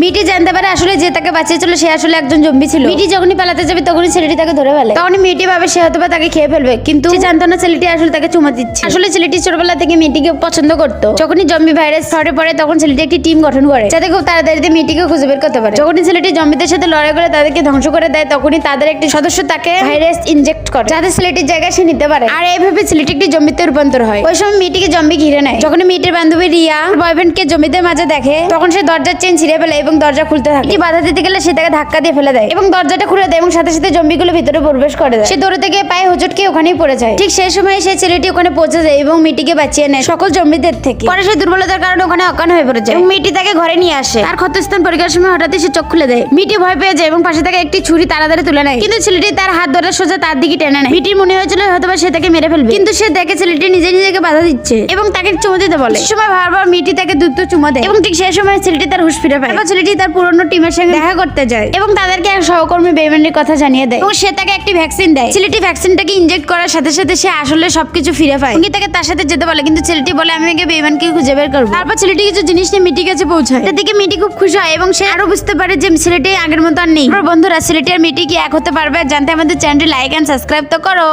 মিটি জানতে পারে আসলে যে তাকে বাঁচিয়েছিল সে আসলে একজন জম্বি ছিল। মিটি যখনই পালাতে যাবে তখনই ছেলেটি তাকে ধরে ফেলে। তখনই মিটি ভাবে সে হয়তো তাকে খেয়ে ফেলবে, কিন্তু সে জানতো না ছেলেটি আসলে তাকে চুমা দিচ্ছে। আসলে ছেলেটি ছোটবেলা থেকে মিটিকে পছন্দ করতো। যখনই জম্বি ভাইরাস ছড়ে পড়ে তখন ছেলেটি একটি টিম গঠন করে যাতে খুব তাড়াতাড়ি মিটিকে খুঁজে বের করতে পারে। যখনই ছেলেটি জম্বিদের সাথে লড়াই করে তাদেরকে ধ্বংস করে দেয় তখনই তাদের একটি সদস্য তাকে ভাইরাস ইনজেক্ট করে যাতে ছেলেটির জায়গায় সে নিতে পারে। আর এইভাবে ছেলেটি একটি জম্বিতে রূপান্তর হয়। ওই সময় মিটিকে জম্বি ঘিরে নেয়। যখন মিটির বান্ধবী রিয়া বয়ফ্রেন্ডকে জম্বিদের মাঝে দেখে তখন সে দরজার চেন ছিঁড়ে ফেলে এবং দরজা খুলতে থাকে। মিটি বাধা দিতে গেলে সে তাকে ধাক্কা দিয়ে ফেলে দেয় এবং দরজাটা খুলে দেয় এবং সাথে সাথে জম্বিগুলো ভিতরে প্রবেশ করে দেয়। সে দৌড়াতে গিয়ে পায়ে হোঁচট খেয়ে ওখানেই পড়ে যায়। ঠিক সেই সময় সেই ছেলেটি ওখানে পৌঁছে যায় এবং মিটিকে বাঁচিয়ে নেয় সকল জম্বিদের থেকে। পরে সে দুর্বলতার কারণে ওখানে অজ্ঞান হয়ে পড়ে যায় এবং মিটি তাকে ঘরে নিয়ে আসে। আর ক্ষতস্থান পরীক্ষার সময় হঠাৎই সে চোখ খুলে দেয়। মিটি ভয় পেয়ে যায় এবং পাশে থাকা একটি ছুরি তাড়াতাড়ি তুলে নেয়, কিন্তু ছেলেটি তার হাত ধরে সোজা তার দিকে টেনে নেয়। মিটির মনে হয়েছিল হয়তোবা সে তাকে মেরে ফেলবে, কিন্তু সে দেখে ছেলেটি নিজেকে বাধা দিচ্ছে এবং তাকে চুমু দিতে বলে। সে সময় বারবার মিটি তাকে দ্রুত চুমা দেয় এবং ঠিক সেই সময় ছেলেটি তার হুঁশ ফিরে পায়। এবার ছেলেটি তার পুরনো টিমের সঙ্গে দেখা করতে যায় এবং তাদেরকে এক সহকর্মী বেইমানির কথা জানিয়ে দেয় এবং সে তাকে একটি ভ্যাকসিন দেয়। ছেলেটি ভ্যাকসিনটাকে ইনজেক্ট করার সাথে সাথে সে আসলে সবকিছু ফিরে পায়। উনি তাকে তার সাথে যেতে বলে, কিন্তু ছেলেটি বলে আমি আগে বেইমানকে খুঁজে বের করবো। তারপর ছেলেটি কিছু জিনিস নিয়ে মিটির কাছে পৌঁছায়। এদিকে মিটি খুব খুশি হয় এবং সে আরো বুঝতে পারে যে ছেলেটি আগের মতো আর নেই। বন্ধুরা, ছেলেটি আর মিটি কি এক হতে পারবে? জানতে আমাদের চ্যানেলটি লাইক এন্ড সাবস্ক্রাইব তো করো।